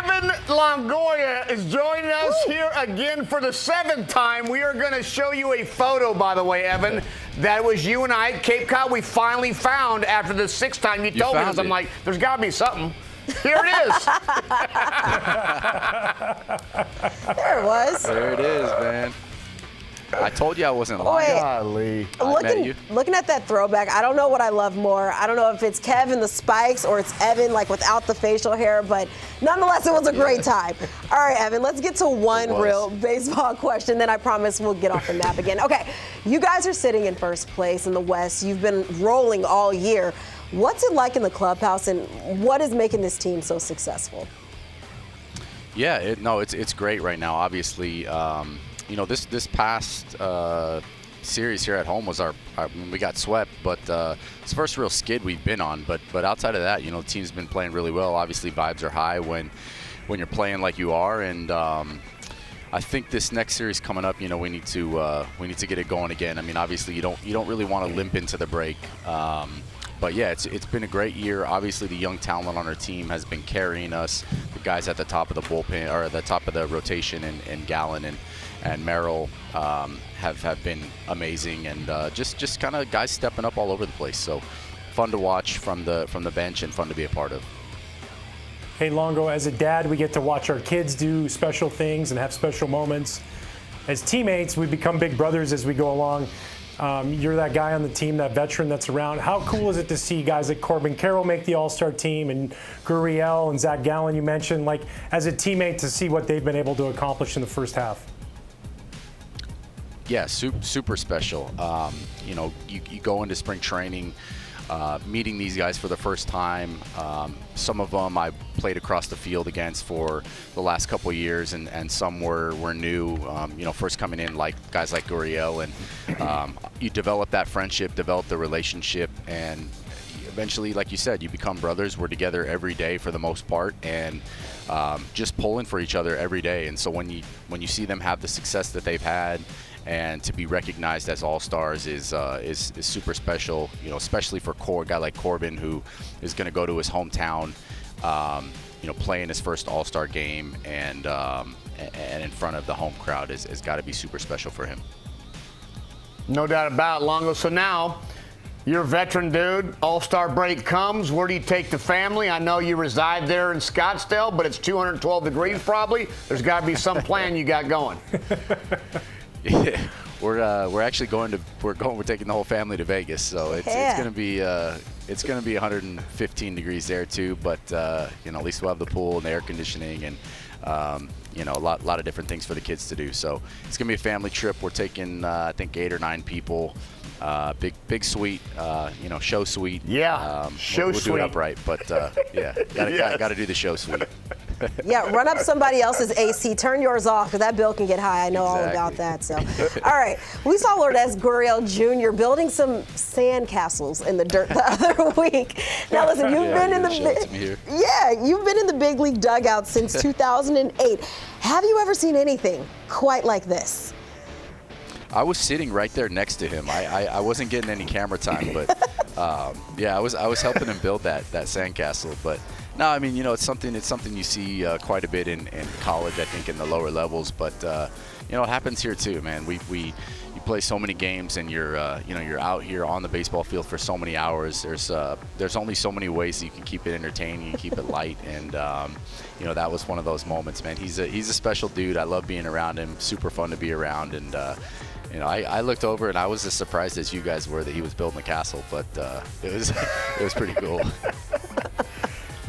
Evan Longoria is joining us here again for the 7th time. We are going to show you a photo, by the way, Evan. That was you and I at Cape Cod. We finally found after the 6th time you told me this. I'm like, there's got to be something. Here it is. There it was. There it is, man. I told you I wasn't lying. Golly. Looking at that throwback, I don't know what I love more. I don't know if it's Kev in the spikes or it's Evan like without the facial hair, but nonetheless, it was a great time. All right, Evan, let's get to one real baseball question, then I promise we'll get off the map again. Okay, you guys are sitting in first place in the West. You've been rolling all year. What's it like in the clubhouse, and what is making this team so successful? Yeah, it's great right now. Obviously, you know, this past series here at home was we got swept, but it's the first real skid we've been on. But outside of that, you know, the team's been playing really well. Obviously, vibes are high when you're playing like you are, and I think this next series coming up, you know, we need to get it going again. I mean, obviously, you don't really want to limp into the break. But yeah, it's been a great year. Obviously, the young talent on our team has been carrying us. The guys at the top of the bullpen or the top of the rotation, and Gallen and Merrill have been amazing, and just kind of guys stepping up all over the place. So fun to watch from the bench and fun to be a part of. Hey Longo, as a dad, we get to watch our kids do special things and have special moments. As teammates, we become big brothers as we go along. You're that guy on the team, that veteran that's around. How cool is it to see guys like Corbin Carroll make the All-Star team, and Gurriel and Zach Gallen you mentioned, like as a teammate to see what they've been able to accomplish in the first half? Yeah, super special. You know, you go into spring training, meeting these guys for the first time. Some of them I played across the field against for the last couple of years, and some were new. You know, first coming in, like guys like Gurriel, and you develop that friendship, develop the relationship, and eventually, like you said, you become brothers. We're together every day for the most part, and just pulling for each other every day. And so when you see them have the success that they've had, and to be recognized as all-stars is super special, you know, especially for a guy like Corbin, who is going to go to his hometown, you know, playing his first all-star game, and in front of the home crowd has got to be super special for him. No doubt about it, Longo. So now, you're a veteran dude. All-Star break comes. Where do you take the family? I know you reside there in Scottsdale, but it's 212 degrees probably. There's got to be some plan you got going. Yeah, we're actually we're taking the whole family to Vegas, so it's gonna be 115 degrees there too. But you know, at least we'll have the pool and the air conditioning, and you know, a lot of different things for the kids to do. So it's gonna be a family trip. We're taking I think 8 or 9 people. Big suite, you know, show suite. Yeah, we'll do it upright, but yeah, gotta do the show suite. Yeah, run up somebody else's AC. Turn yours off, because that bill can get high. I know all about that. So, all right. We saw Lourdes Gurriel Jr. building some sand castles in the dirt the other week. Now, listen, you've been in the big league dugout since 2008. Have you ever seen anything quite like this? I was sitting right there next to him. I wasn't getting any camera time, but yeah, I was helping him build that sandcastle. But no, I mean, you know, it's something you see quite a bit in college, I think, in the lower levels. But you know, it happens here too, man. You play so many games, and you're out here on the baseball field for so many hours. There's only so many ways you can keep it entertaining and keep it light, and you know, that was one of those moments, man. He's a special dude. I love being around him. Super fun to be around, and you know, I looked over and I was as surprised as you guys were that he was building the castle, but it was pretty cool.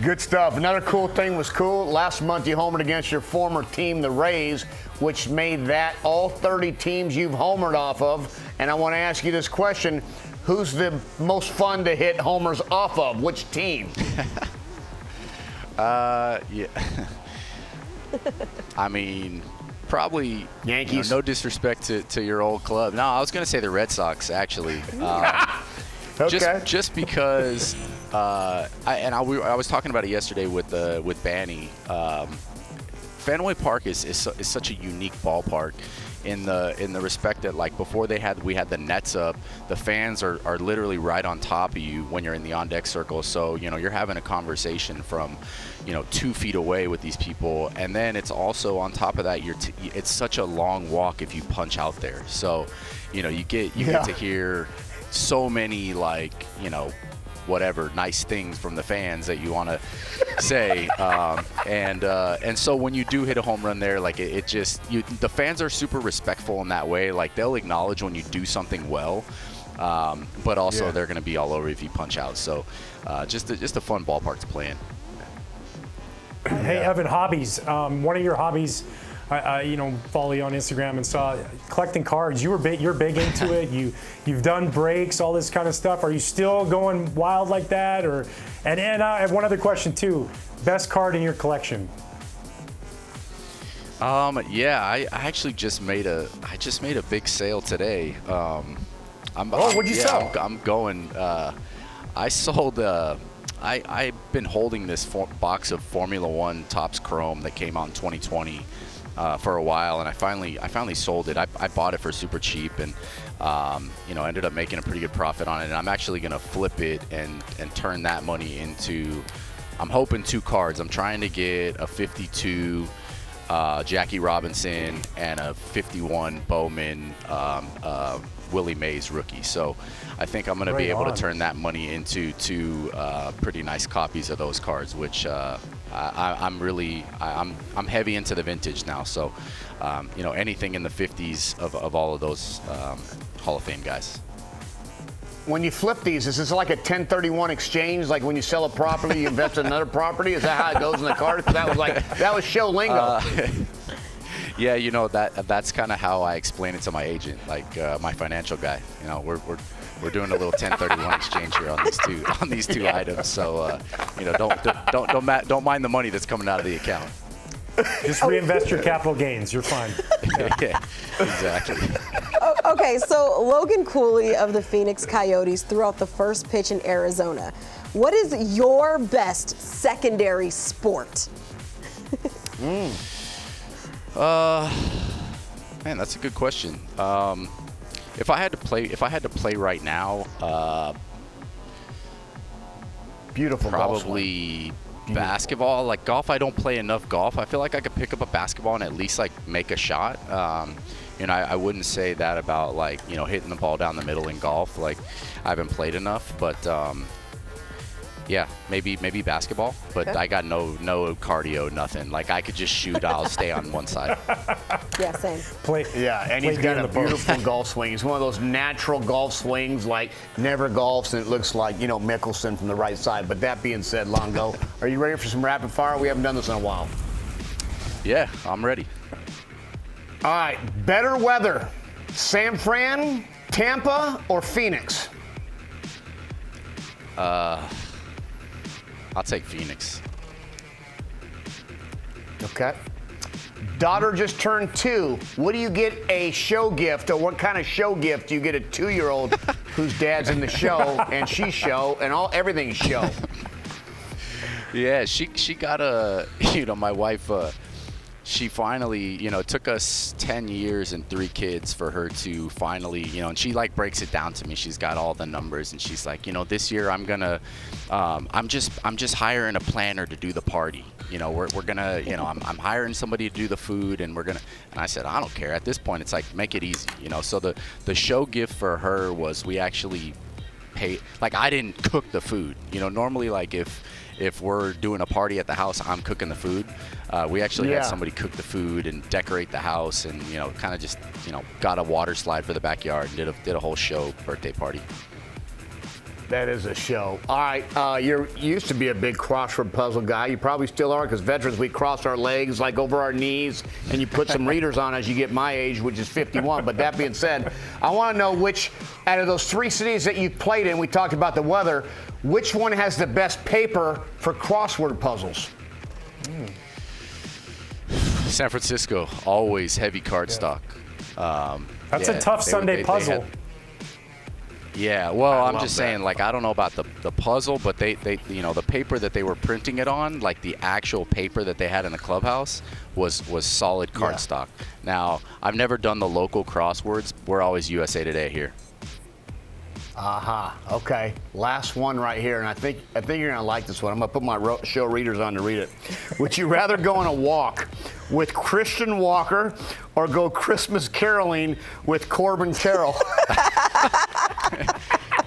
Good stuff. Another cool thing was last month you homered against your former team, the Rays, which made that all 30 teams you've homered off of. And I want to ask you this question: who's the most fun to hit homers off of? Which team? Yeah. I mean, probably Yankees. You know, no disrespect to your old club. No, I was going to say the Red Sox, actually. Okay. Just because I was talking about it yesterday with Banny. Fenway Park is such a unique ballpark in the respect that, like, before we had the nets up, the fans are literally right on top of you when you're in the on deck circle. So you're having a conversation from 2 feet away with these people, and then it's also on top of that it's such a long walk if you punch out there. So you get to hear so many, like, whatever nice things from the fans that you want to say, and so when you do hit a home run there, like, the fans are super respectful in that way. Like, they'll acknowledge when you do something well, but also they're going to be all over if you punch out. So just a fun ballpark to play in. Hey, Evan, hobbies. One of your hobbies, I follow you on Instagram and saw collecting cards. You're big into it. You've done breaks, all this kind of stuff. Are you still going wild like that? And I have one other question too. Best card in your collection? I actually just made a big sale today. What'd you sell? I'm going. I sold. I've been holding this box of Formula One Topps Chrome that came out in 2020 for a while, and I finally sold it. I bought it for super cheap, and ended up making a pretty good profit on it. And I'm actually gonna flip it and turn that money into, I'm hoping, 2 cards. I'm trying to get a 52 Jackie Robinson and a 51 Bowman Willie Mays rookie. So I think I'm going to be able to turn that money into 2 pretty nice copies of those cards, which I'm heavy into the vintage now. So anything in the 50s of all of those Hall of Fame guys. When you flip these, is this like a 1031 exchange? Like when you sell a property, you invest in another property? Is that how it goes in the cards? That was show lingo. Yeah, that's kind of how I explain it to my agent, like my financial guy. We're doing a little 1031 exchange here on these two items. So don't mind the money that's coming out of the account. Just reinvest your capital gains. You're fine. Yeah, exactly. Okay, so Logan Cooley of the Phoenix Coyotes threw out the first pitch in Arizona. What is your best secondary sport? Man, that's a good question. If I had to play right now, beautiful. Probably basketball. Like golf, I don't play enough golf. I feel like I could pick up a basketball and at least like make a shot. I wouldn't say that about like hitting the ball down the middle in golf. Like I haven't played enough, but yeah, maybe basketball. But okay. I got no cardio, nothing. Like I could just shoot. I'll stay on one side. Yeah, same. And he's got a beautiful golf swing. He's one of those natural golf swings, like never golfs, and it looks like Mickelson from the right side. But that being said, Longo, are you ready for some rapid fire? We haven't done this in a while. Yeah, I'm ready. All right, better weather, San Fran, Tampa, or Phoenix? I'll take Phoenix. Okay. Daughter just turned 2. What do you get a show gift, or what kind of show gift do you get a 2-year-old whose dad's in the show and she's show and everything's show? Yeah, she got a, my wife, she finally, it took us 10 years and 3 kids for her to finally, and she like breaks it down to me. She's got all the numbers and she's like, this year I'm gonna, I'm just hiring a planner to do the party. We're gonna, I'm hiring somebody to do the food and and I said, I don't care. At this point, it's like, make it easy, So the show gift for her was we actually paid, like I didn't cook the food. Normally like if we're doing a party at the house, I'm cooking the food. We actually had somebody cook the food and decorate the house and, kind of just, got a water slide for the backyard and did a whole show birthday party. That is a show. All right, you used to be a big crossword puzzle guy. You probably still are, because veterans, we cross our legs like over our knees, and you put some readers on as you get my age, which is 51. But that being said, I want to know which, out of those 3 cities that you've played in, we talked about the weather, which one has the best paper for crossword puzzles? San Francisco, always heavy card stock. That's a tough Sunday puzzle. Yeah, well, I'm love just that. saying, like, I don't know about the puzzle, but they you know, the paper that they were printing it on, like the actual paper that they had in the clubhouse was solid cardstock. Now, I've never done the local crosswords. We're always USA Today here. Aha. Okay. Last one right here, and I think you're gonna like this one. I'm gonna put my show readers on to read it. Would you rather go on a walk with Christian Walker or go Christmas caroling with Corbin Carroll?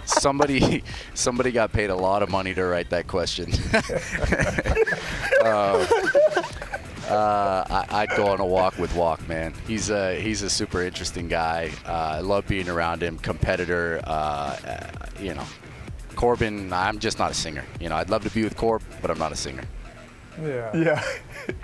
Somebody got paid a lot of money to write that question. I'd go on a walk with Walk, man. He's a super interesting guy. I love being around him. Competitor, you know. Corbin, I'm just not a singer. You know, I'd love to be with Corb, but I'm not a singer. Yeah.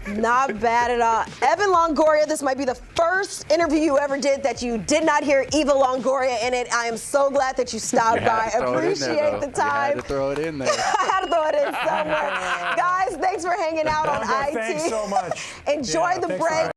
Not bad at all. Evan Longoria, this might be the first interview you ever did that you did not hear Eva Longoria in it. I am so glad that you stopped by. Appreciate the time. You had to throw it in there. I had to throw it in somewhere. Guys, thanks for hanging out on IT. Thanks so much. Enjoy the thanks for break.